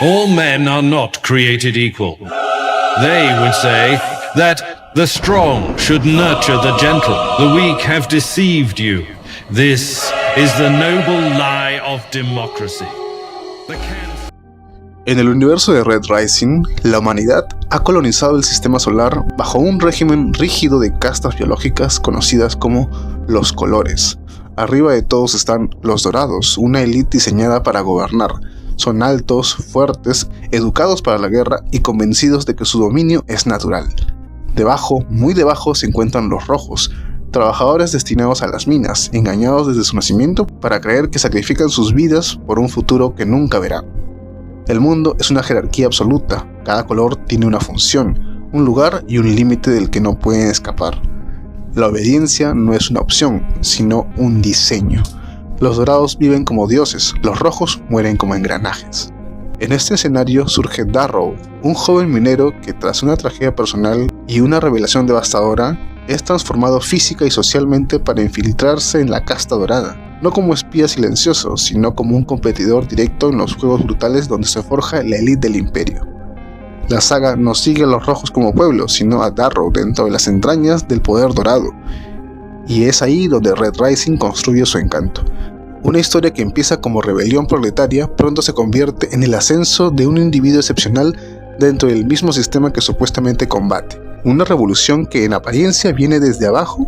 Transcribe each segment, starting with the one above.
All men are not created equal. They would say that the strong should nurture the gentle. The weak have deceived you. This is the noble lie of democracy. En el universo de Red Rising, la humanidad ha colonizado el sistema solar bajo un régimen rígido de castas biológicas conocidas como los colores. Arriba de todos están los dorados, una élite diseñada para gobernar. Son altos, fuertes, educados para la guerra y convencidos de que su dominio es natural. Debajo, muy debajo, se encuentran los rojos, trabajadores destinados a las minas, engañados desde su nacimiento para creer que sacrifican sus vidas por un futuro que nunca verán. El mundo es una jerarquía absoluta, cada color tiene una función, un lugar y un límite del que no pueden escapar. La obediencia no es una opción, sino un diseño. Los dorados viven como dioses, los rojos mueren como engranajes. En este escenario surge Darrow, un joven minero que tras una tragedia personal y una revelación devastadora, es transformado física y socialmente para infiltrarse en la casta dorada. No como espía silencioso, sino como un competidor directo en los juegos brutales donde se forja la élite del imperio. La saga no sigue a los rojos como pueblo, sino a Darrow dentro de las entrañas del poder dorado. Y es ahí donde Red Rising construye su encanto. Una historia que empieza como rebelión proletaria, pronto se convierte en el ascenso de un individuo excepcional dentro del mismo sistema que supuestamente combate. Una revolución que en apariencia viene desde abajo,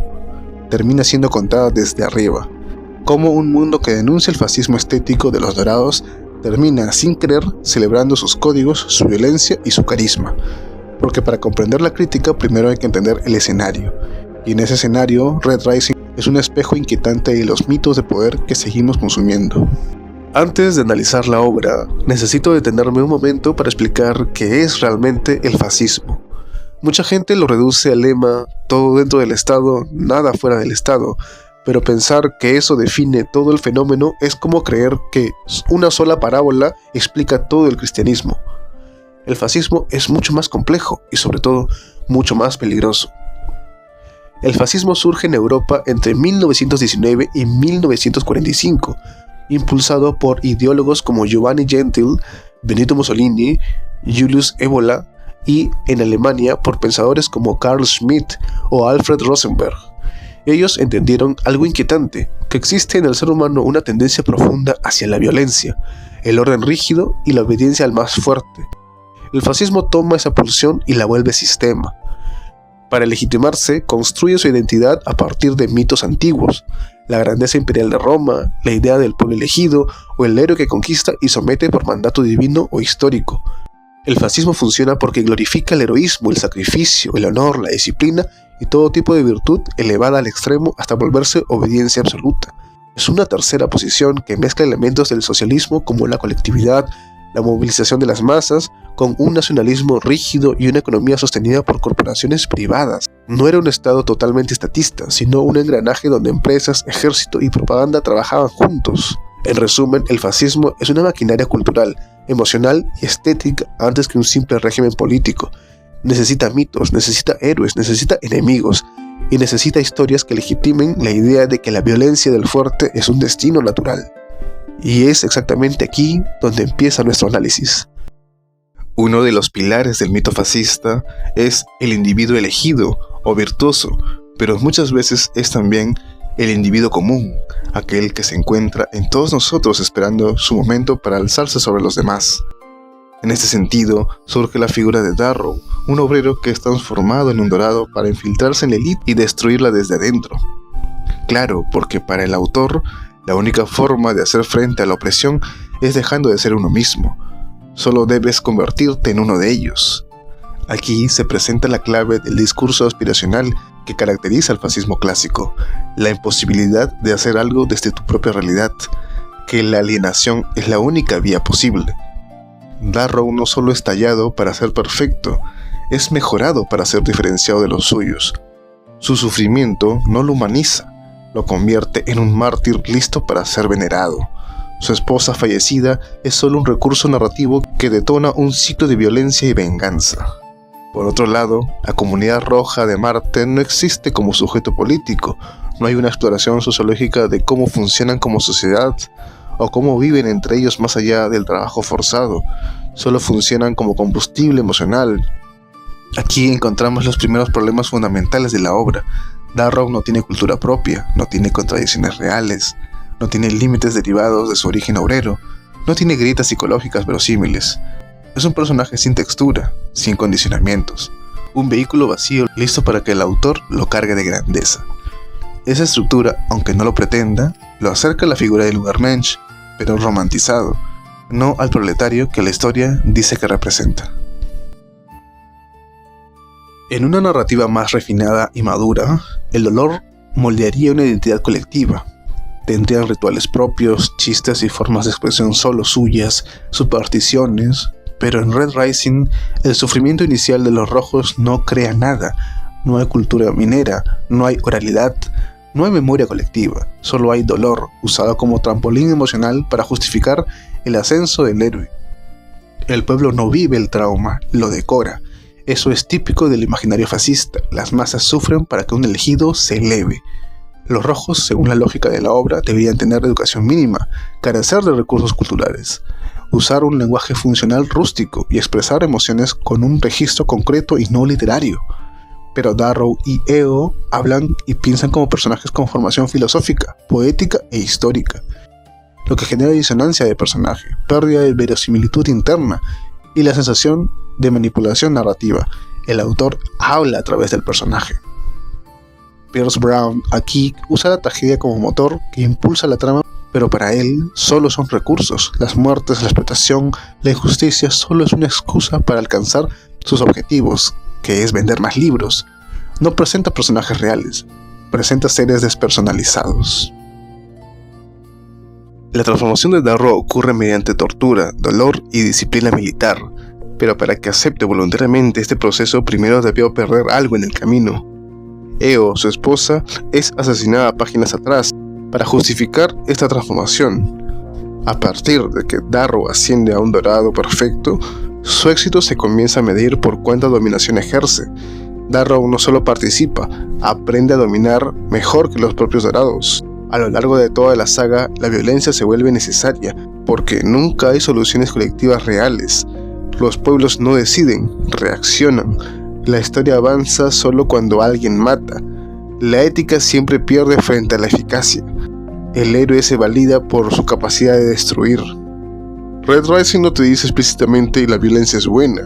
termina siendo contada desde arriba. Como un mundo que denuncia el fascismo estético de los dorados termina sin querer celebrando sus códigos, su violencia y su carisma. Porque para comprender la crítica primero hay que entender el escenario. Y en ese escenario, Red Rising es un espejo inquietante de los mitos de poder que seguimos consumiendo. Antes de analizar la obra, necesito detenerme un momento para explicar qué es realmente el fascismo. Mucha gente lo reduce al lema todo dentro del Estado, nada fuera del Estado, pero pensar que eso define todo el fenómeno es como creer que una sola parábola explica todo el cristianismo. El fascismo es mucho más complejo y sobre todo mucho más peligroso. El fascismo surge en Europa entre 1919 y 1945, impulsado por ideólogos como Giovanni Gentile, Benito Mussolini, Julius Evola y en Alemania por pensadores como Carl Schmitt o Alfred Rosenberg. Ellos entendieron algo inquietante, que existe en el ser humano una tendencia profunda hacia la violencia, el orden rígido y la obediencia al más fuerte. El fascismo toma esa pulsión y la vuelve sistema. Para legitimarse, construye su identidad a partir de mitos antiguos, la grandeza imperial de Roma, la idea del pueblo elegido o el héroe que conquista y somete por mandato divino o histórico. El fascismo funciona porque glorifica el heroísmo, el sacrificio, el honor, la disciplina y todo tipo de virtud elevada al extremo hasta volverse obediencia absoluta. Es una tercera posición que mezcla elementos del socialismo como la colectividad, la movilización de las masas, con un nacionalismo rígido y una economía sostenida por corporaciones privadas. No era un Estado totalmente estatista, sino un engranaje donde empresas, ejército y propaganda trabajaban juntos. En resumen, el fascismo es una maquinaria cultural, emocional y estética antes que un simple régimen político. Necesita mitos, necesita héroes, necesita enemigos y necesita historias que legitimen la idea de que la violencia del fuerte es un destino natural. Y es exactamente aquí donde empieza nuestro análisis. Uno de los pilares del mito fascista es el individuo elegido o virtuoso, pero muchas veces es también el individuo común, aquel que se encuentra en todos nosotros esperando su momento para alzarse sobre los demás. En este sentido, surge la figura de Darrow, un obrero que es transformado en un dorado para infiltrarse en la élite y destruirla desde adentro. Claro, porque para el autor, la única forma de hacer frente a la opresión es dejando de ser uno mismo. Solo debes convertirte en uno de ellos. Aquí se presenta la clave del discurso aspiracional que caracteriza al fascismo clásico, la imposibilidad de hacer algo desde tu propia realidad, que la alienación es la única vía posible. Darrow no solo es tallado para ser perfecto, es mejorado para ser diferenciado de los suyos. Su sufrimiento no lo humaniza, lo convierte en un mártir listo para ser venerado. Su esposa fallecida es solo un recurso narrativo que detona un ciclo de violencia y venganza. Por otro lado, la comunidad roja de Marte no existe como sujeto político, no hay una exploración sociológica de cómo funcionan como sociedad o cómo viven entre ellos más allá del trabajo forzado. solo funcionan como combustible emocional. Aquí encontramos los primeros problemas fundamentales de la obra. Darrow no tiene cultura propia, no tiene contradicciones reales, no tiene límites derivados de su origen obrero, no tiene grietas psicológicas verosímiles. Es un personaje sin textura, sin condicionamientos, un vehículo vacío listo para que el autor lo cargue de grandeza. Esa estructura, aunque no lo pretenda, lo acerca a la figura del Übermensch, pero romantizado, no al proletario que la historia dice que representa. En una narrativa más refinada y madura, el dolor moldearía una identidad colectiva. Tendrían rituales propios, chistes y formas de expresión solo suyas, supersticiones, pero en Red Rising el sufrimiento inicial de los rojos no crea nada. No hay cultura minera, no hay oralidad, no hay memoria colectiva, solo hay dolor usado como trampolín emocional para justificar el ascenso del héroe. El pueblo no vive el trauma, lo decora. Eso es típico del imaginario fascista. Las masas sufren para que un elegido se eleve. Los rojos, según la lógica de la obra, deberían tener educación mínima, carecer de recursos culturales, usar un lenguaje funcional rústico y expresar emociones con un registro concreto y no literario. Pero Darrow y Eo hablan y piensan como personajes con formación filosófica, poética e histórica, lo que genera disonancia de personaje, pérdida de verosimilitud interna y la sensación de manipulación narrativa. El autor habla a través del personaje. Pierce Brown aquí usa la tragedia como motor que impulsa la trama, pero para él solo son recursos. Las muertes, la explotación, la injusticia solo es una excusa para alcanzar sus objetivos, que es vender más libros. No presenta personajes reales, presenta seres despersonalizados. La transformación de Darrow ocurre mediante tortura, dolor y disciplina militar, pero para que acepte voluntariamente este proceso primero debió perder algo en el camino. Eo, su esposa, es asesinada páginas atrás para justificar esta transformación. A partir de que Darrow asciende a un dorado perfecto, su éxito se comienza a medir por cuánta dominación ejerce. Darrow no solo participa, aprende a dominar mejor que los propios dorados. A lo largo de toda la saga, la violencia se vuelve necesaria, porque nunca hay soluciones colectivas reales. Los pueblos no deciden, reaccionan. La historia avanza solo cuando alguien mata. La ética siempre pierde frente a la eficacia. El héroe se valida por su capacidad de destruir. Red Rising no te dice explícitamente la violencia es buena,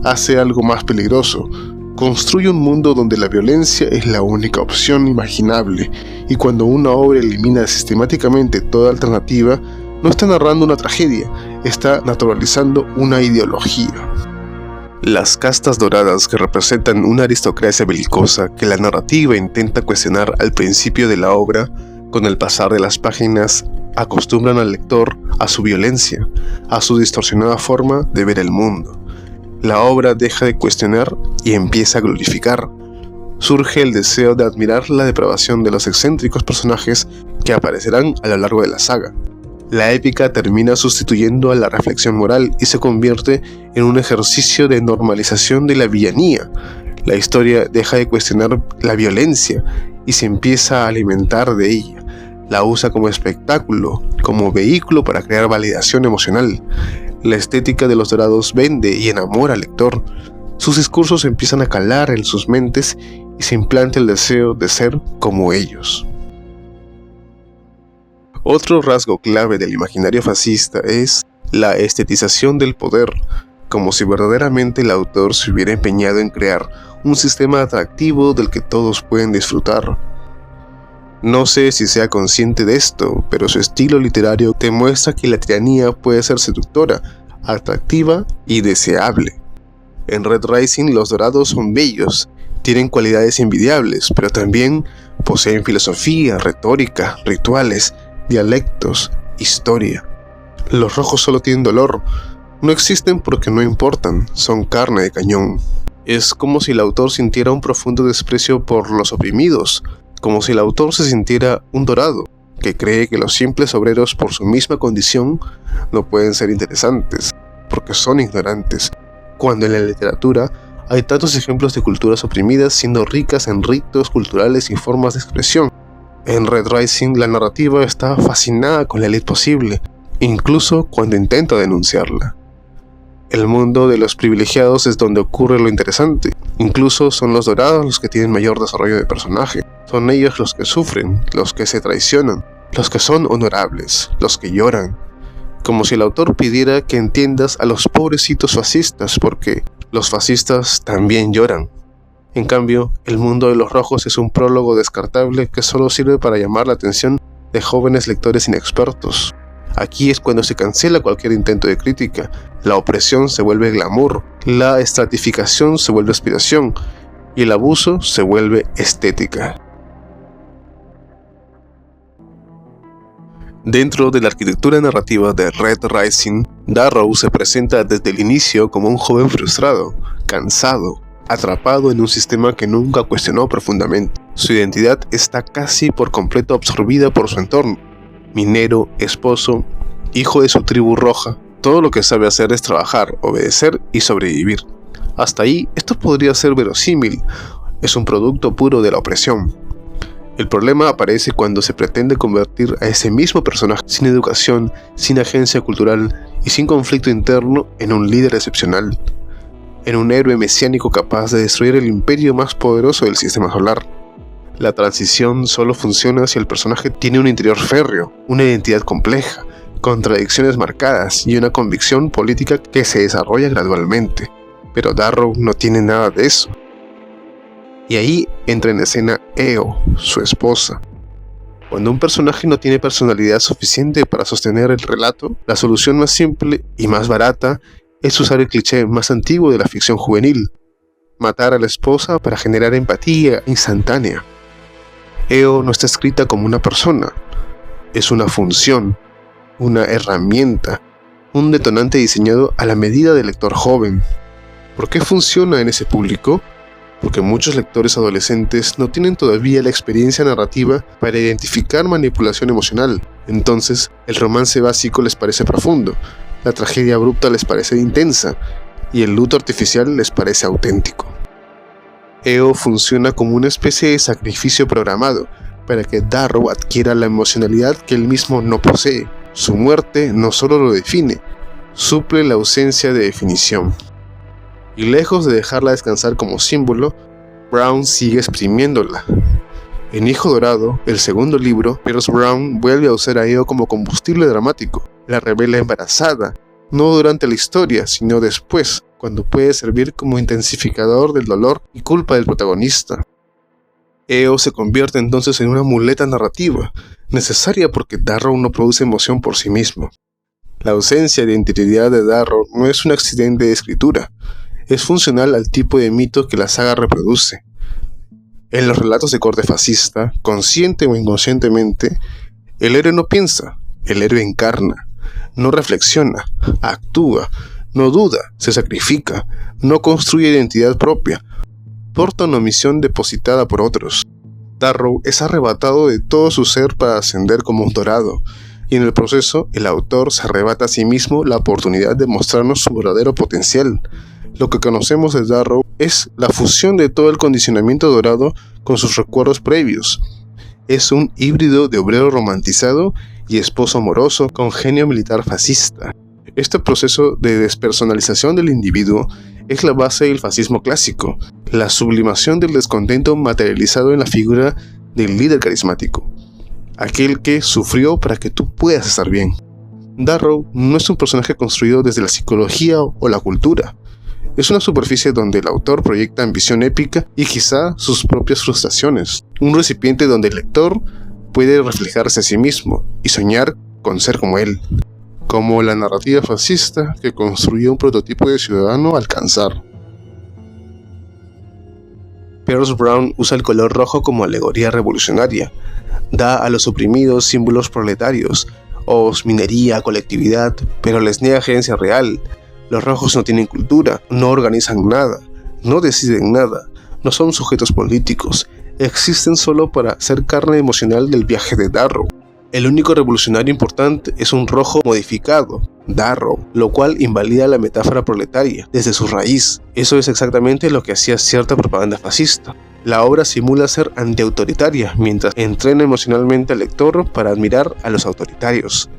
hace algo más peligroso. Construye un mundo donde la violencia es la única opción imaginable, y cuando una obra elimina sistemáticamente toda alternativa, no está narrando una tragedia, está naturalizando una ideología. Las castas doradas, que representan una aristocracia belicosa que la narrativa intenta cuestionar al principio de la obra, con el pasar de las páginas acostumbran al lector a su violencia, a su distorsionada forma de ver el mundo. La obra deja de cuestionar y empieza a glorificar. Surge el deseo de admirar la depravación de los excéntricos personajes que aparecerán a lo largo de la saga. La épica termina sustituyendo a la reflexión moral y se convierte en un ejercicio de normalización de la villanía. La historia deja de cuestionar la violencia y se empieza a alimentar de ella. La usa como espectáculo, como vehículo para crear validación emocional. La estética de los dorados vende y enamora al lector. Sus discursos empiezan a calar en sus mentes y se implanta el deseo de ser como ellos. Otro rasgo clave del imaginario fascista es la estetización del poder, como si verdaderamente el autor se hubiera empeñado en crear un sistema atractivo del que todos pueden disfrutar. No sé si sea consciente de esto, pero su estilo literario te muestra que la tiranía puede ser seductora, atractiva y deseable. En Red Rising los dorados son bellos, tienen cualidades envidiables, pero también poseen filosofía, retórica, rituales, dialectos, historia. Los rojos solo tienen dolor, no existen porque no importan, son carne de cañón. Es como si el autor sintiera un profundo desprecio por los oprimidos, como si el autor se sintiera un dorado, que cree que los simples obreros por su misma condición no pueden ser interesantes, porque son ignorantes, cuando en la literatura hay tantos ejemplos de culturas oprimidas siendo ricas en ritos culturales y formas de expresión. En Red Rising la narrativa está fascinada con la élite posible, incluso cuando intenta denunciarla. El mundo de los privilegiados es donde ocurre lo interesante. Incluso son los dorados los que tienen mayor desarrollo de personaje. Son ellos los que sufren, los que se traicionan, los que son honorables, los que lloran. Como si el autor pidiera que entiendas a los pobrecitos fascistas, porque los fascistas también lloran. En cambio, el mundo de los rojos es un prólogo descartable que solo sirve para llamar la atención de jóvenes lectores inexpertos. Aquí es cuando se cancela cualquier intento de crítica, la opresión se vuelve glamour, la estratificación se vuelve aspiración y el abuso se vuelve estética. Dentro de la arquitectura narrativa de Red Rising, Darrow se presenta desde el inicio como un joven frustrado, cansado, atrapado en un sistema que nunca cuestionó profundamente. Su identidad está casi por completo absorbida por su entorno. Minero, esposo, hijo de su tribu roja, todo lo que sabe hacer es trabajar, obedecer y sobrevivir. Hasta ahí, esto podría ser verosímil, es un producto puro de la opresión. El problema aparece cuando se pretende convertir a ese mismo personaje sin educación, sin agencia cultural y sin conflicto interno en un líder excepcional, en un héroe mesiánico capaz de destruir el imperio más poderoso del sistema solar. La transición solo funciona si el personaje tiene un interior férreo, una identidad compleja, contradicciones marcadas y una convicción política que se desarrolla gradualmente. Pero Darrow no tiene nada de eso. Y ahí entra en escena Eo, su esposa. Cuando un personaje no tiene personalidad suficiente para sostener el relato, la solución más simple y más barata es usar el cliché más antiguo de la ficción juvenil: matar a la esposa para generar empatía instantánea. Eo no está escrita como una persona, es una función, una herramienta, un detonante diseñado a la medida del lector joven. ¿Por qué funciona en ese público? Porque muchos lectores adolescentes no tienen todavía la experiencia narrativa para identificar manipulación emocional. Entonces, el romance básico les parece profundo, la tragedia abrupta les parece intensa y el luto artificial les parece auténtico. Eo funciona como una especie de sacrificio programado para que Darrow adquiera la emocionalidad que él mismo no posee. Su muerte no solo lo define, suple la ausencia de definición. Y lejos de dejarla descansar como símbolo, Brown sigue exprimiéndola. En Hijo Dorado, el segundo libro, Pierce Brown vuelve a usar a Eo como combustible dramático. La revela embarazada, no durante la historia, sino después, cuando puede servir como intensificador del dolor y culpa del protagonista. Eo se convierte entonces en una muleta narrativa, necesaria porque Darrow no produce emoción por sí mismo. La ausencia de integridad de Darrow no es un accidente de escritura, es funcional al tipo de mito que la saga reproduce. En los relatos de corte fascista, consciente o inconscientemente, el héroe no piensa, el héroe encarna, no reflexiona, actúa, no duda, se sacrifica, no construye identidad propia, porta una misión depositada por otros. Darrow es arrebatado de todo su ser para ascender como un dorado, y en el proceso el autor se arrebata a sí mismo la oportunidad de mostrarnos su verdadero potencial. Lo que conocemos de Darrow es la fusión de todo el condicionamiento dorado con sus recuerdos previos. Es un híbrido de obrero romantizado y esposo amoroso con genio militar fascista. Este proceso de despersonalización del individuo es la base del fascismo clásico, la sublimación del descontento materializado en la figura del líder carismático, aquel que sufrió para que tú puedas estar bien. Darrow no es un personaje construido desde la psicología o la cultura. Es una superficie donde el autor proyecta ambición épica y quizá sus propias frustraciones. Un recipiente donde el lector puede reflejarse a sí mismo y soñar con ser como él. Como la narrativa fascista que construyó un prototipo de ciudadano a alcanzar. Pierce Brown usa el color rojo como alegoría revolucionaria. Da a los oprimidos símbolos proletarios, os, minería, colectividad, pero les niega agencia real. Los rojos no tienen cultura, no organizan nada, no deciden nada, no son sujetos políticos, existen solo para ser carne emocional del viaje de Darrow. El único revolucionario importante es un rojo modificado, Darrow, lo cual invalida la metáfora proletaria desde su raíz. Eso es exactamente lo que hacía cierta propaganda fascista. La obra simula ser antiautoritaria mientras entrena emocionalmente al lector para admirar a los autoritarios.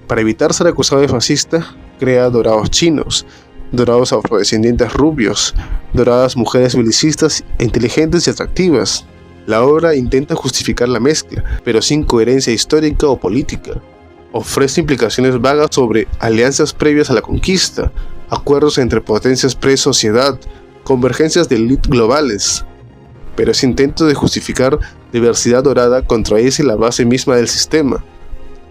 Para evitar ser acusado de fascista, crea dorados chinos, dorados afrodescendientes rubios, doradas mujeres belicistas, inteligentes y atractivas. La obra intenta justificar la mezcla, pero sin coherencia histórica o política. Ofrece implicaciones vagas sobre alianzas previas a la conquista, acuerdos entre potencias pre-sociedad, convergencias de élites globales. Pero ese intento de justificar diversidad dorada contradice la base misma del sistema.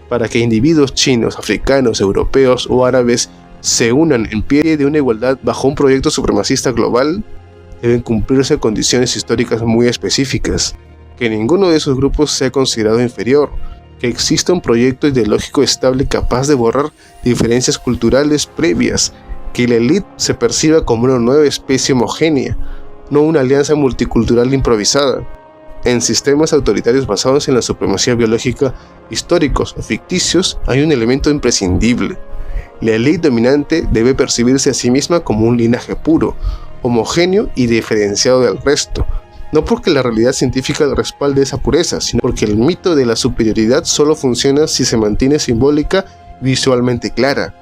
Para que individuos chinos, africanos, europeos o árabes se unan en pie de una igualdad bajo un proyecto supremacista global, deben cumplirse condiciones históricas muy específicas, que ninguno de esos grupos sea considerado inferior, que exista un proyecto ideológico estable capaz de borrar diferencias culturales previas, que la élite se perciba como una nueva especie homogénea, no una alianza multicultural improvisada. En sistemas autoritarios basados en la supremacía biológica, históricos o ficticios, hay un elemento imprescindible. La élite dominante debe percibirse a sí misma como un linaje puro, homogéneo y diferenciado del resto, no porque la realidad científica respalde esa pureza, sino porque el mito de la superioridad solo funciona si se mantiene simbólica, visualmente clara.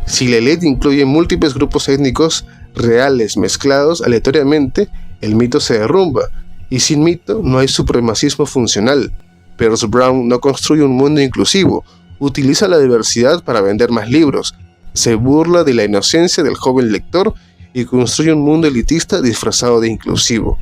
Si la élite incluye múltiples grupos étnicos reales mezclados aleatoriamente, el mito se derrumba, y sin mito no hay supremacismo funcional. Peirce Brown no construye un mundo inclusivo, utiliza la diversidad para vender más libros, se burla de la inocencia del joven lector y construye un mundo elitista disfrazado de inclusivo.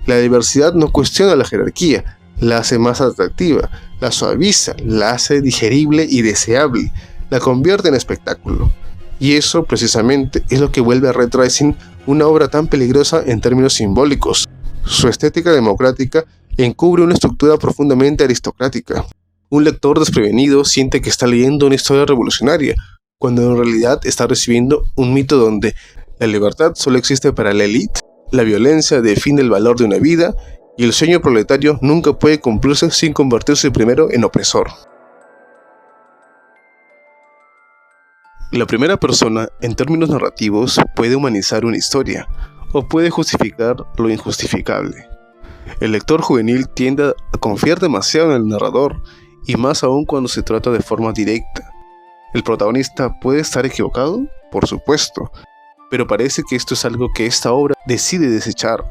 La diversidad no cuestiona la jerarquía, la hace más atractiva, la suaviza, la hace digerible y deseable, la convierte en espectáculo. Y eso precisamente es lo que vuelve a Red Rising una obra tan peligrosa en términos simbólicos. Su estética democrática encubre una estructura profundamente aristocrática. Un lector desprevenido siente que está leyendo una historia revolucionaria, cuando en realidad está recibiendo un mito donde la libertad solo existe para la élite, la violencia define el valor de una vida y el sueño proletario nunca puede cumplirse sin convertirse primero en opresor. La primera persona, en términos narrativos, puede humanizar una historia, o puede justificar lo injustificable. El lector juvenil tiende a confiar demasiado en el narrador, y más aún cuando se trata de forma directa. ¿El protagonista puede estar equivocado? Por supuesto, pero parece que esto es algo que esta obra decide desechar.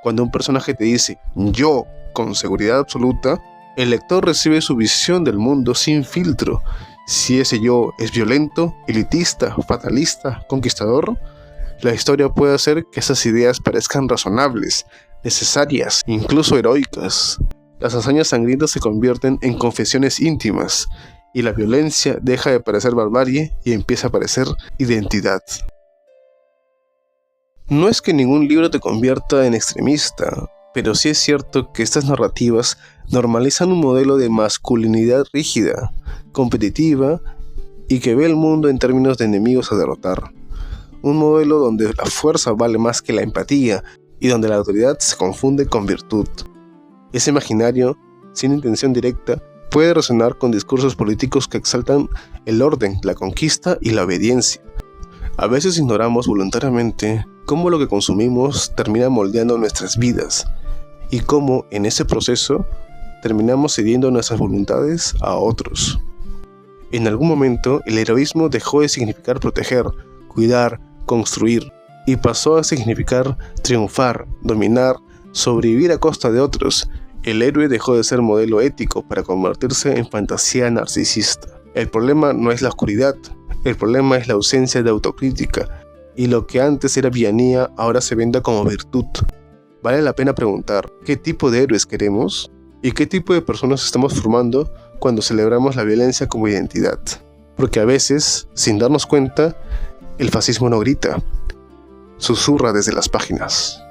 Cuando un personaje te dice «yo» con seguridad absoluta, el lector recibe su visión del mundo sin filtro. Si ese yo es violento, elitista, fatalista, conquistador, la historia puede hacer que esas ideas parezcan razonables, necesarias, incluso heroicas. Las hazañas sangrientas se convierten en confesiones íntimas, y la violencia deja de parecer barbarie y empieza a parecer identidad. No es que ningún libro te convierta en extremista, pero sí es cierto que estas narrativas normalizan un modelo de masculinidad rígida, competitiva y que ve el mundo en términos de enemigos a derrotar. Un modelo donde la fuerza vale más que la empatía y donde la autoridad se confunde con virtud. Ese imaginario, sin intención directa, puede resonar con discursos políticos que exaltan el orden, la conquista y la obediencia. A veces ignoramos voluntariamente cómo lo que consumimos termina moldeando nuestras vidas y cómo en ese proceso terminamos cediendo nuestras voluntades a otros. En algún momento el heroísmo dejó de significar proteger, cuidar, construir y pasó a significar triunfar, dominar, sobrevivir a costa de otros. El héroe dejó de ser modelo ético para convertirse en fantasía narcisista. El problema no es la oscuridad, el problema es la ausencia de autocrítica, y lo que antes era villanía ahora se vende como virtud. Vale la pena preguntar, ¿qué tipo de héroes queremos? ¿Y qué tipo de personas estamos formando cuando celebramos la violencia como identidad? Porque a veces, sin darnos cuenta, el fascismo no grita, susurra desde las páginas.